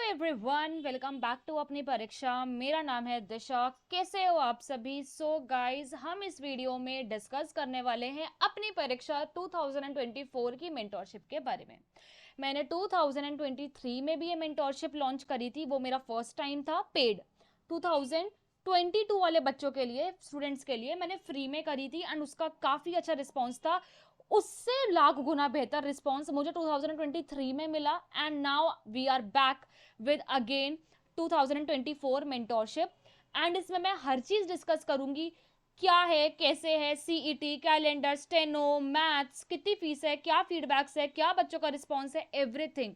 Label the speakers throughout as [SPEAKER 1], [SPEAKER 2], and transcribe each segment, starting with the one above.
[SPEAKER 1] Everyone, welcome back to अपनी परीक्षा। मेरा नाम है दिशा। कैसे हो आप सभी? गाइस, हम इस वीडियो में डिस्कस करने वाले हैं अपनी परीक्षा 2024 की मेंटोरशिप के बारे में। मैंने 2023 में भी ये मेंटोरशिप लॉन्च करी थी। वो मेरा फर्स्ट टाइम था पेड। 2022 वाले बच्चों के लिए, स्टूडेंट्स के लिए मैंने फ्री में करी थी एंड उसका काफ़ी अच्छा रिस्पॉन्स था। उससे लाख गुना बेहतर रिस्पॉन्स मुझे 2023 में मिला and now we are back with again 2024 mentorship. And इसमें मैं हर चीज़ डिस्कस करूंगी। क्या है, कैसे है, सीईटी, कैलेंडर, स्टेनो, मैथ्स, कितनी फीस है, क्या फीडबैक्स है, क्या बच्चों का रिस्पॉन्स है, एवरीथिंग।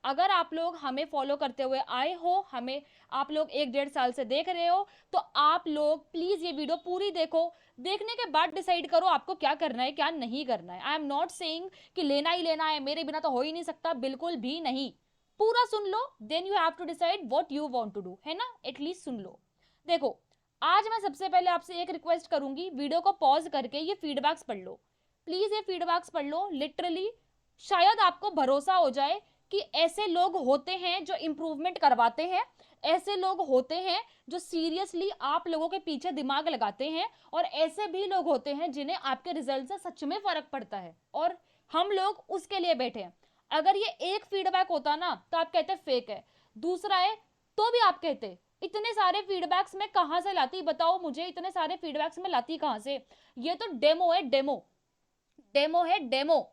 [SPEAKER 1] अगर आप लोग हमें फॉलो करते हुए आए हो, हमें आप लोग 1-1.5 साल से देख रहे हो, तो आप लोग प्लीज ये वीडियो पूरी देखो। देखने के बाद डिसाइड करो आपको क्या करना है, क्या नहीं करना है। आई एम नॉट सेइंग कि लेना ही लेना है, मेरे बिना तो हो ही नहीं सकता, बिल्कुल भी नहीं। पूरा सुन लो, then you have to decide what you want to do, है ना? एटलीस्ट सुन लो। देखो, आज मैं सबसे पहले आपसे एक रिक्वेस्ट करूंगी, वीडियो को पॉज करके ये फीडबैक्स पढ़ लो। प्लीज ये फीडबैक्स पढ़ लो लिटरली। शायद आपको भरोसा हो जाए कि ऐसे लोग होते हैं जो इंप्रूवमेंट करवाते हैं, ऐसे लोग होते हैं जो सीरियसली आप लोगों के पीछे दिमाग लगाते हैं, और ऐसे भी लोग होते हैं जिन्हें आपके रिजल्ट से सच में फर्क पड़ता है, और हम लोग उसके लिए बैठे हैं। अगर ये एक फीडबैक होता ना तो आप कहते फेक है, दूसरा है तो भी आप कहते। इतने सारे फीडबैक्स मैं कहां से लाती, बताओ मुझे, इतने सारे फीडबैक्स मैं लाती कहां से? ये तो डेमो है, डेमो। डेमो है, डेमो।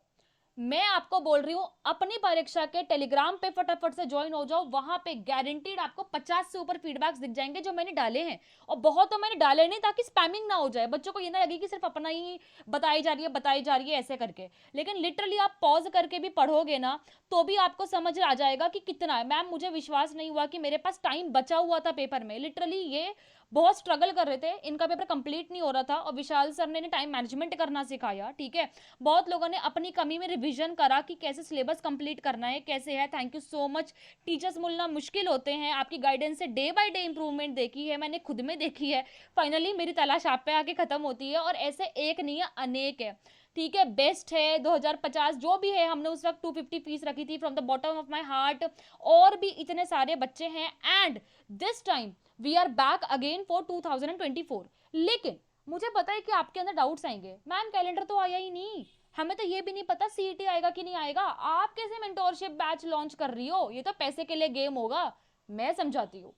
[SPEAKER 1] मैं आपको बोल रही हूं, अपनी परीक्षा के टेलीग्राम पे फटाफट से ज्वाइन हो जाओ। वहां पे गारंटीड आपको 50 से ऊपर फीडबैक्स दिख जाएंगे जो मैंने डाले हैं। और बहुत तो मैंने डाले नहीं ताकि स्पैमिंग ना हो जाए, बच्चों को ये ना लगे कि सिर्फ अपना ही बताई जा रही है ऐसे करके। लेकिन लिटरली आप पॉज करके भी पढ़ोगे ना तो भी आपको समझ आ जाएगा कि कितना है। मैम, मुझे विश्वास नहीं हुआ कि मेरे पास टाइम बचा हुआ था पेपर में। लिटरली ये बहुत स्ट्रगल कर रहे थे, इनका पेपर कंप्लीट नहीं हो रहा था, और विशाल सर ने टाइम मैनेजमेंट करना सिखाया। ठीक है, बहुत लोगों ने अपनी कमी में रिवीजन करा कि कैसे सिलेबस कंप्लीट करना है, कैसे है। Thank you so much. Teachers मिलना मुश्किल होते हैं, आपकी गाइडेंस से डे बाय डे इंप्रूवमेंट देखी है मैंने, खुद में देखी है। फाइनली मेरी तलाश आप पे आके खत्म होती है, और ऐसे एक नहीं है, अनेक है। ठीक है, बेस्ट है 2050 जो भी है, हमने उस वक्त 250 फीस रखी थी from the bottom of my heart. और भी इतने सारे बच्चे हैं, and this time we are back again for 2024। लेकिन मुझे पता है कि आपके अंदर डाउट्स आएंगे, मैम कैलेंडर तो आया ही नहीं, हमें तो ये भी नहीं पता सीईटी आएगा कि नहीं आएगा, आप कैसे मेंटोरशिप बैच लॉन्च कर रही हो, ये तो पैसे के लिए गेम होगा। मैं समझाती हूँ।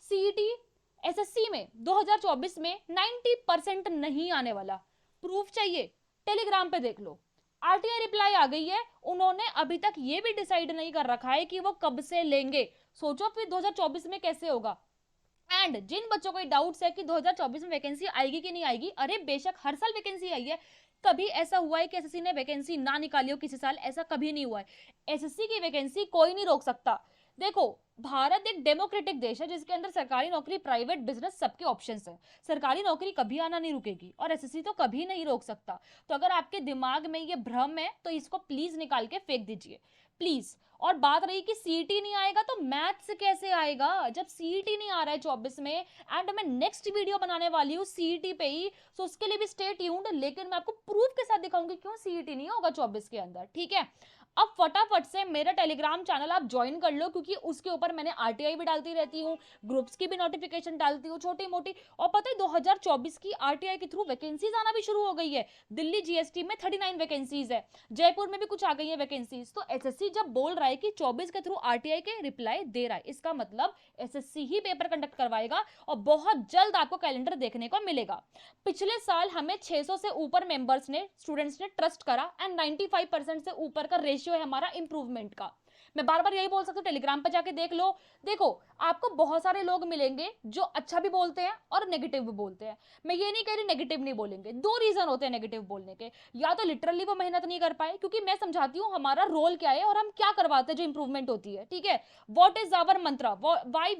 [SPEAKER 1] सीईटी एसएससी में 2024 में 90% नहीं आने वाला। प्रूफ चाहिए? टेलीग्राम पे देख लो, आरटीआई रिप्लाई आ गई है। उन्होंने अभी तक ये भी डिसाइड नहीं कर रखा है कि वो कब से लेंगे। सोचो फिर 2024 में कैसे होगा। एंड जिन बच्चों को डाउट्स है कि 2024 में वैकेंसी आएगी कि नहीं आएगी, अरे बेशक हर साल वैकेंसी आई है। कभी ऐसा हुआ है कि एसएससी ने वैकेंसी ना निकाली हो किसी साल? ऐसा कभी नहीं हुआ है। एसएससी की वैकेंसी कोई नहीं रोक सकता। देखो, भारत एक डेमोक्रेटिक देश है जिसके अंदर सरकारी नौकरी, प्राइवेट बिजनेस, सबके ऑप्शंस है। सरकारी नौकरी कभी आना नहीं रुकेगी, और एसएससी तो कभी नहीं रोक सकता। तो अगर आपके दिमाग में ये भ्रम है तो इसको प्लीज निकाल के फेंक दीजिए, प्लीज। और बात रही कि सीईटी नहीं आएगा तो मैथ्स कैसे आएगा जब सीईटी नहीं आ रहा है 24 में? एंड मैं नेक्स्ट वीडियो बनाने वाली हूँ सीईटी पे ही, सो उसके लिए भी स्टे ट्यून्ड। लेकिन मैं आपको प्रूफ के साथ दिखाऊंगी क्यों सीईटी नहीं होगा 24 के अंदर। ठीक है, अब फटाफट से मेरा टेलीग्राम चैनल आप ज्वाइन कर लो, क्योंकि उसके ऊपर मैंने आरटीआई भी डालती रहती हूँ, ग्रुप्स की भी नोटिफिकेशन डालती हूँ छोटी मोटी। और पता है 2024 की आरटीआई के थ्रू वैकेंसीज आना भी शुरू हो गई है। दिल्ली जीएसटी में 39 वैकेंसीज है, जयपुर में भी कुछ आ गई है वैकेंसीज। तो एसएससी जब बोल रहा है कि 24 के थ्रू आरटीआई के रिप्लाई दे रहा है, इसका मतलब एसएससी ही पेपर कंडक्ट करवाएगा, और बहुत जल्द आपको कैलेंडर देखने को मिलेगा। पिछले साल हमें 600 से ऊपर मेंबर्स ने, स्टूडेंट्स ने ट्रस्ट करा, एंड 95% से ऊपर का रेशियो है हमारा इंप्रूवमेंट का। मैं बार बार यही बोल सकती हूँ, टेलीग्राम पे जाके देख लो। देखो, आपको बहुत सारे लोग मिलेंगे जो अच्छा भी बोलते हैं और नेगेटिव भी बोलते हैं। मैं ये नहीं कह रही नेगेटिव नहीं बोलेंगे, दो रीजन होते हैं नेगेटिव बोलने के। या तो लिटरली वो मेहनत नहीं कर पाए, क्योंकि मैं समझाती हूँ हमारा रोल क्या है और हम क्या करवाते हैं जो इंप्रूवमेंट होती है। ठीक है, what is our mantra, why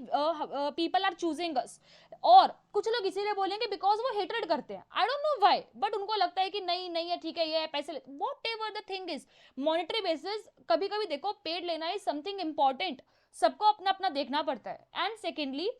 [SPEAKER 1] people are choosing us. और कुछ लोग इसीलिए बोलेंगे बिकॉज वो हेटरेड करते हैं, I don't know why, but उनको लगता है कि नहीं नहीं है, ठीक है, ये पैसे, what ever the thing is. Monetary basis कभी कभी देखो, पेड लेना इज समथिंग इंपॉर्टेंट, सबको अपना अपना देखना पड़ता है। एंड सेकेंडली,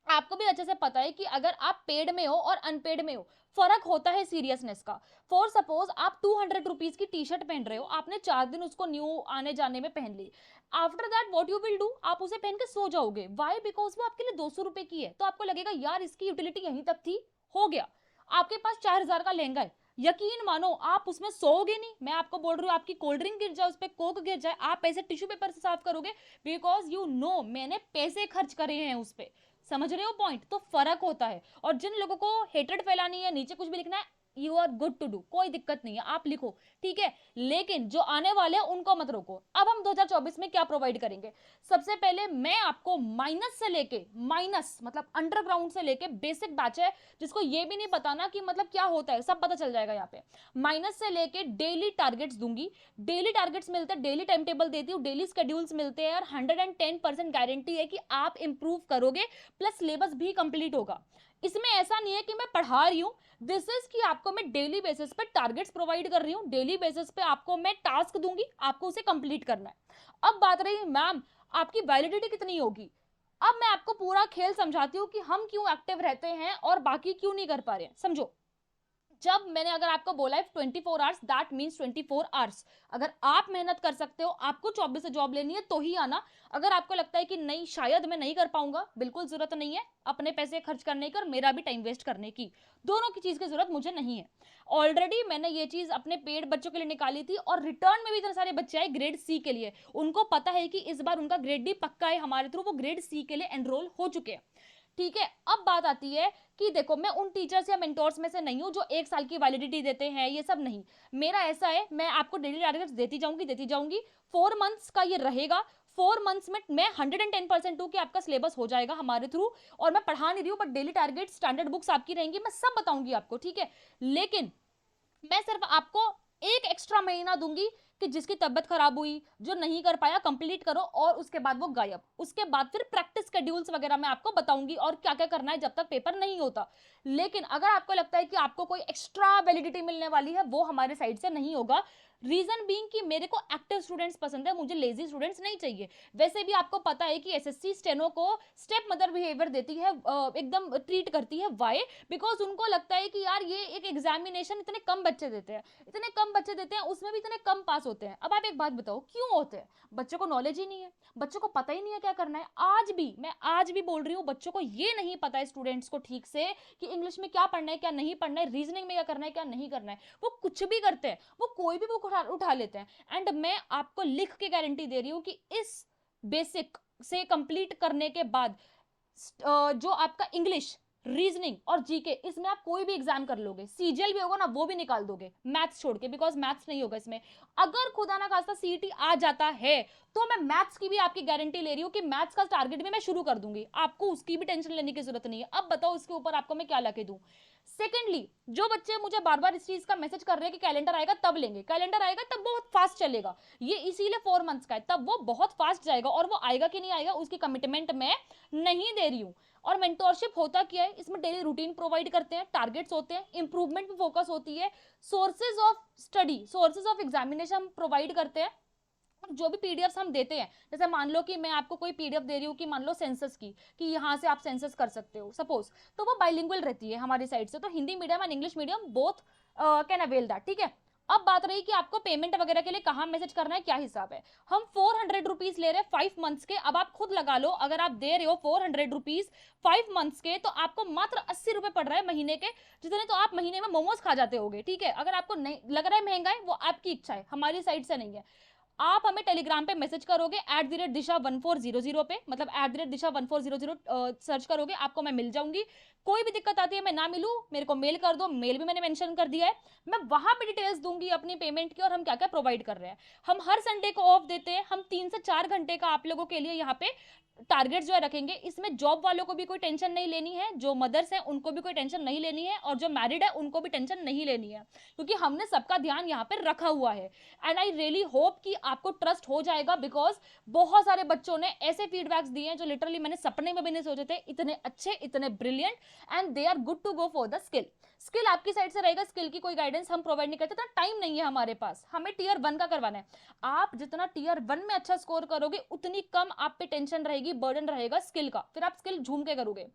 [SPEAKER 1] आपको भी अच्छे से पता है कि अगर आप पेड में हो और अनपेड में हो, फर्क होता है सीरियसनेस का। फॉर सपोज आप 200 रुपीज की टी शर्ट पहन रहे हो, आपने 4 दिन उसको न्यू आने जाने में पहन ली। After that what you will do, आप उसे पहन के सो जाओगे। वाई? बिकॉज वो आपके लिए 200 रुपए की है, तो आपको लगेगा यार इसकी यूटिलिटी यहीं तक थी, हो गया। आपके पास 4,000 का लहंगा है, यकीन मानो आप उसमें सोओगे नहीं। मैं आपको बोल रही हूँ, आपकी कोल्ड ड्रिंक गिर जाए, उस पर कोक गिर जाए, आप ऐसे टिश्यू पेपर से साफ करोगे, बिकॉज यू नो मैंने पैसे खर्च करे हैं उस पर। समझ रहे हो पॉइंट? तो फर्क होता है। और जिन लोगों को हेट्रेड फैलानी है, नीचे कुछ भी लिखना है, you are good to do, कोई दिक्कत नहीं है, आप लिखो, ठीक है। लेकिन जो आने वाले हैं उनको मत रोको। अब हम 2024 में क्या प्रोवाइड करेंगे? सबसे पहले मैं आपको माइनस से लेके, माइनस मतलब अंडरग्राउंड से लेके बेसिक बैच है, जिसको ये भी नहीं बताना कि मतलब क्या होता है, सब पता चल जाएगा यहाँ पे। माइनस से लेके डेली टारगेट्स दूंगी। डेली टारगेट्स मिलते हैं, डेली टाइम टेबल देती हूँ, डेली शेड्यूल्स मिलते हैं, और 110% गारंटी है कि आप इंप्रूव करोगे, प्लस सिलेबस भी कंप्लीट होगा। इसमें ऐसा नहीं है कि मैं पढ़ा रही हूं, दिस इज कि आपको मैं डेली बेसिस पे टारगेट्स प्रोवाइड कर रही हूं, डेली बेसिस पे आपको मैं टास्क दूंगी, आपको उसे कंप्लीट करना है। अब बात रही मैम आपकी वैलिडिटी कितनी होगी, अब मैं आपको पूरा खेल समझाती हूँ कि हम क्यों एक्टिव रहते हैं और बाकी क्यों नहीं कर पा रहे हैं। समझो, जब मैंने अगर आपको बोला है 24 आवर्स, दैट मीन्स 24 आवर्स। अगर आप मेहनत कर सकते हो, आपको 24 से जॉब लेनी है तो ही आना। अगर आपको लगता है कि नहीं शायद मैं नहीं कर पाऊंगा, बिल्कुल जरूरत नहीं है अपने पैसे खर्च करने की और मेरा भी टाइम वेस्ट करने की, दोनों की चीज की जरूरत मुझे नहीं है। ऑलरेडी मैंने ये चीज अपने पेड बच्चों के लिए निकाली थी, और रिटर्न में भी इतने सारे बच्चे आए ग्रेड सी के लिए, उनको पता है कि इस बार उनका ग्रेड डी पक्का है हमारे थ्रू, वो ग्रेड सी के लिए एनरोल हो चुके हैं। ठीक है, अब बात आती है कि देखो मैं उन टीचर्स या मेंटोर्स में से नहीं हूं जो 1 साल की वैलिडिटी देते हैं, ये सब नहीं। मेरा ऐसा है, मैं आपको डेली टारगेट्स देती जाऊंगी। 4 मंथ्स का ये रहेगा। 4 मंथ्स में मैं 110% हूँ कि आपका सिलेबस हो जाएगा हमारे थ्रू। और मैं पढ़ा नहीं रही हूँ, but daily target standard books आपकी रहेंगी, मैं सब बताऊंगी आपको, ठीक है। लेकिन मैं सिर्फ आपको एक एक्स्ट्रा महीना दूंगी कि जिसकी तबियत खराब हुई, जो नहीं कर पाया, कंप्लीट करो, और उसके बाद वो गायब। उसके बाद फिर प्रैक्टिस शेड्यूल्स वगैरह मैं आपको बताऊंगी और क्या क्या करना है जब तक पेपर नहीं होता। लेकिन अगर आपको लगता है कि आपको कोई एक्स्ट्रा वैलिडिटी मिलने वाली है, वो हमारे साइड से नहीं होगा। रीजन बीइंग कि मेरे को एक्टिव स्टूडेंट्स पसंद है, मुझे लेजी स्टूडेंट्स नहीं चाहिए। वैसे भी आपको पता है कि एसएससी स्टेनो को स्टेप मदर बिहेवियर देती है, एकदम ट्रीट करती है। वाई? बिकॉज उनको लगता है कि यार ये एक एग्जामिनेशन इतने कम बच्चे देते हैं, इतने कम बच्चे देते हैं, उसमें भी इतने कम पास होते हैं। अब आप एक बात बताओ, क्यों होते हैं? बच्चों को नॉलेज ही नहीं है, बच्चों को पता ही नहीं है क्या करना है। आज भी बोल रही हूँ, बच्चों को ये नहीं पता है, स्टूडेंट्स को ठीक से, कि इंग्लिश में क्या पढ़ना है क्या नहीं पढ़ना है, रीजनिंग में क्या करना है क्या नहीं करना है। वो कुछ भी करते हैं, वो कोई भी बुक उठा लेते हैं। एंड मैं आपको लिख के गारंटी दे रही हूँ कि इस बेसिक से कंप्लीट करने के बाद जो आपका इंग्लिश, रीजनिंग और जीके, इसमें आप कोई भी एग्जाम कर लोगे, सीजीएल भी होगा ना वो भी निकाल दोगे, मैथ्स छोड़ के, बिकॉज मैथ्स नहीं होगा इसमें। अगर खुदा ना खास्ता सीईटी आ जाता है, तो मैं मैथ्स की भी आपकी गारंटी ले रही हूँ कि मैथ्स का टारगेट भी मैं शुरू कर दूंगी, आपको उसकी भी टेंशन लेने की जरूरत नहीं है। अब बताओ इसके ऊपर आपको मैं क्या लगे दूं। सेकेंडली, जो बच्चे मुझे बार बार इस चीज का मैसेज कर रहे हैं कि कैलेंडर आएगा तब लेंगे, कैलेंडर आएगा तब बहुत फास्ट चलेगा, ये इसीलिए 4 मंथ्स का है, तब वो बहुत फास्ट जाएगा, और वो आएगा कि नहीं आएगा उसकी कमिटमेंट मैं नहीं दे रही हूँ। और मेंटोरशिप होता क्या है, इसमें डेली रूटीन प्रोवाइड करते हैं, टारगेट्स होते हैं, इंप्रूवमेंट पे फोकस होती है, sources of study, sources of examination हम प्रोवाइड करते हैं। जो भी पीडीएफ हम देते हैं, जैसे मान लो कि मैं आपको कोई पीडीएफ दे रही हूँ कि मान लो सेंसस की, कि यहाँ से आप सेंसस कर सकते हो सपोज, तो वो बाइलिंगुअल रहती है हमारी साइड से, तो Hindi medium and English medium both can avail that, ठीक है। अब बात रही कि आपको पेमेंट वगैरह के लिए कहाँ मैसेज करना है, क्या हिसाब है। हम 400 रुपीज ले रहे हैं 5 मंथ्स के। अब आप खुद लगा लो, अगर आप दे रहे हो 400 रुपीज 5 मंथ्स के, तो आपको मात्र 80 रुपए पड़ रहा है महीने के, जितने तो आप महीने में मोमोज खा जाते होगे, ठीक है। अगर आपको नहीं लग रहा है महंगा है, वो आपकी इच्छा है, हमारी साइड से नहीं है। आप हमें टेलीग्राम पे मैसेज करोगे @disha1400 पे, मतलब @disha1400 सर्च करोगे, आपको मैं मिल जाऊंगी। कोई भी दिक्कत आती है मैं ना मिलूं, मेरे को मेल कर दो, मेल भी मैंने मेंशन कर दिया है, मैं वहां पे डिटेल्स दूंगी अपनी पेमेंट की और हम क्या क्या प्रोवाइड कर रहे हैं। हम हर संडे को ऑफ देते हैं, हम 3 से 4 घंटे का आप लोगों के लिए यहाँ पे टारगेट जो है रखेंगे। इसमें जॉब वालों को भी कोई टेंशन नहीं लेनी है, जो मदर्स हैं उनको भी कोई टेंशन नहीं लेनी है, और जो मैरिड है उनको भी टेंशन नहीं लेनी है, क्योंकि हमने सबका ध्यान यहाँ पे रखा हुआ है। एंड आई रियली होप कि आपको ट्रस्ट हो जाएगा, बिकॉज बहुत सारे बच्चों ने ऐसे फीडबैक्स दिए हैं जो लिटरली मैंने सपने में भी नहीं सोचे थे, इतने अच्छे, इतने brilliant, and they are good to go for the skill. Skill आपकी साइड से रहेगा, स्किल की कोई गाइडेंस हम प्रोवाइड नहीं करते, इतना टाइम नहीं है हमारे पास, हमें टियर 1 का करवाना है। आप जितना टियर 1 में अच्छा स्कोर करोगे, उतनी कम आप पे टेंशन रहेगी रहेगी, बर्डन रहेगा स्किल का, फिर आप स्किल झूम के करोगे।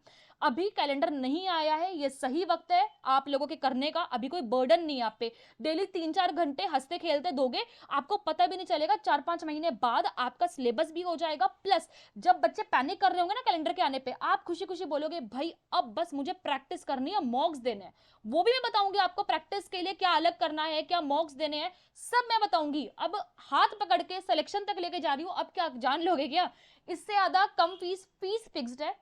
[SPEAKER 1] अभी कैलेंडर नहीं आया है, ये सही वक्त है आप लोगों के करने का, अभी कोई बर्डन नहीं है आप पे। डेली 3-4 घंटे हंसते खेलते दोगे, आपको पता भी नहीं चलेगा, 4-5 महीने बाद आपका सिलेबस भी हो जाएगा। प्लस जब बच्चे पैनिक कर रहे होंगे ना कैलेंडर के आने पे, आप खुशी खुशी बोलोगे भाई अब बस मुझे प्रैक्टिस करनी है, मॉक्स देने हैं। वो भी मैं बताऊंगी आपको प्रैक्टिस के लिए क्या अलग करना है, क्या मॉक्स देने हैं, सब मैं बताऊंगी। अब हाथ पकड़ के सिलेक्शन तक लेके जा रही हूँ, अब क्या जान लोगे क्या? इससे ज्यादा कम फीस फिक्स्ड है।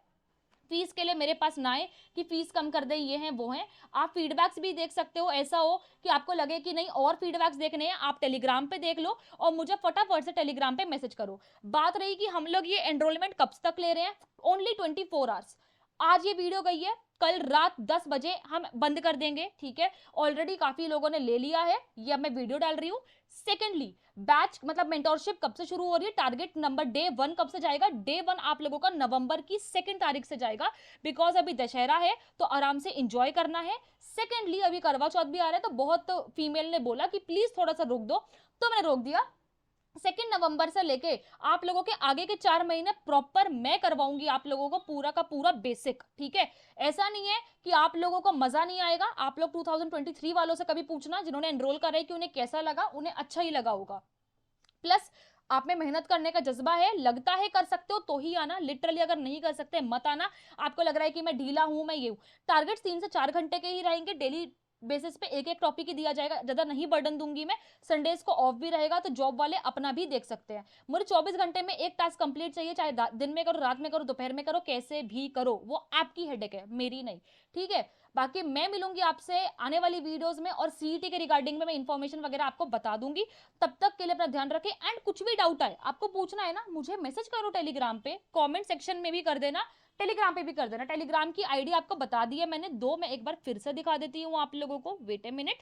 [SPEAKER 1] फीस के लिए मेरे पास ना आए कि फीस कम कर दे, ये हैं वो हैं। आप फीडबैक्स भी देख सकते हो, ऐसा हो कि आपको लगे कि नहीं और फीडबैक्स देखने हैं, आप टेलीग्राम पे देख लो और मुझे फटाफट से टेलीग्राम पे मैसेज करो। बात रही कि हम लोग ये एनरोलमेंट कब तक ले रहे हैं, ओनली 24 आवर्स। आज ये वीडियो गई है, कल रात 10 बजे हम बंद कर देंगे, ठीक है? ऑलरेडी काफी लोगों ने ले लिया है, ये अब मैं वीडियो डाल रही हूँ। सेकेंडली, बैच मतलब मेंटोरशिप कब से शुरू हो रही है, टारगेट नंबर डे 1 कब से जाएगा? डे 1 आप लोगों का नवंबर की 2 तारीख से जाएगा, बिकॉज अभी दशहरा है तो आराम से इंजॉय करना है। सेकेंडली, अभी करवा चौथ भी आ रहा है, तो बहुत फीमेल ने बोला कि प्लीज थोड़ा सा रोक दो, तो मैंने रोक दिया। 2 नवंबर से लेके आप लोगों के आगे के 4 महीने प्रॉपर मैं करवाऊंगी आप लोगों को पूरा का पूरा बेसिक, ठीक है? ऐसा नहीं है कि आप लोगों को मजा नहीं आएगा। आप लोग 2023 वालों से कभी पूछना जिन्होंने एनरोल करा है कि उन्हें कैसा लगा, उन्हें अच्छा ही लगा होगा। प्लस आप में मेहनत करने का जज्बा है, लगता है कर सकते हो तो ही आना, लिटरली अगर नहीं कर सकते मत आना। आपको लग रहा है कि मैं ढीला हूं, मैं ये हूं, टारगेट 3 से 4 घंटे के ही रहेंगे, डेली बेसिस पे एक एक टॉपिक ही दिया जाएगा, ज्यादा नहीं बर्डन दूंगी मैं। संडेज को ऑफ भी रहेगा तो जॉब वाले अपना भी देख सकते हैं। मुझे 24 घंटे में एक टास्क कंप्लीट चाहिए, चाहे दिन में करो, रात में करो, दोपहर में करो, कैसे भी करो, वो आपकी हेडेक है, मेरी नहीं, ठीक है? बाकी मैं मिलूंगी आपसे आने वाली वीडियोस में, और सीईटी के रिगार्डिंग में मैं इन्फॉर्मेशन वगैरह आपको बता दूंगी। तब तक के लिए अपना ध्यान रखें। एंड कुछ भी डाउट आए आपको पूछना है ना, मुझे मैसेज करो टेलीग्राम पे, कमेंट सेक्शन में भी कर देना, टेलीग्राम पे भी कर देना। टेलीग्राम की आईडी आपको बता दी है मैंने, दो मैं एक बार फिर से दिखा देती हूँ आप लोगों को, वेट ए मिनट,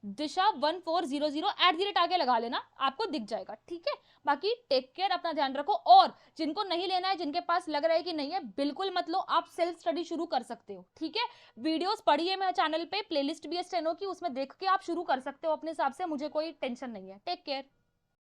[SPEAKER 1] दिशा1400 आगे लगा लेना, आपको दिख जाएगा, ठीक है? बाकी टेक केयर, अपना ध्यान रखो। और जिनको नहीं लेना है, जिनके पास लग रहा है कि नहीं है, बिल्कुल मत लो, आप सेल्फ स्टडी शुरू कर सकते हो, ठीक है? वीडियोस पड़ी है मेरे चैनल पे, प्लेलिस्ट भी है स्टेनो की, उसमें देख के आप शुरू कर सकते हो अपने हिसाब से, मुझे कोई टेंशन नहीं है। Take care.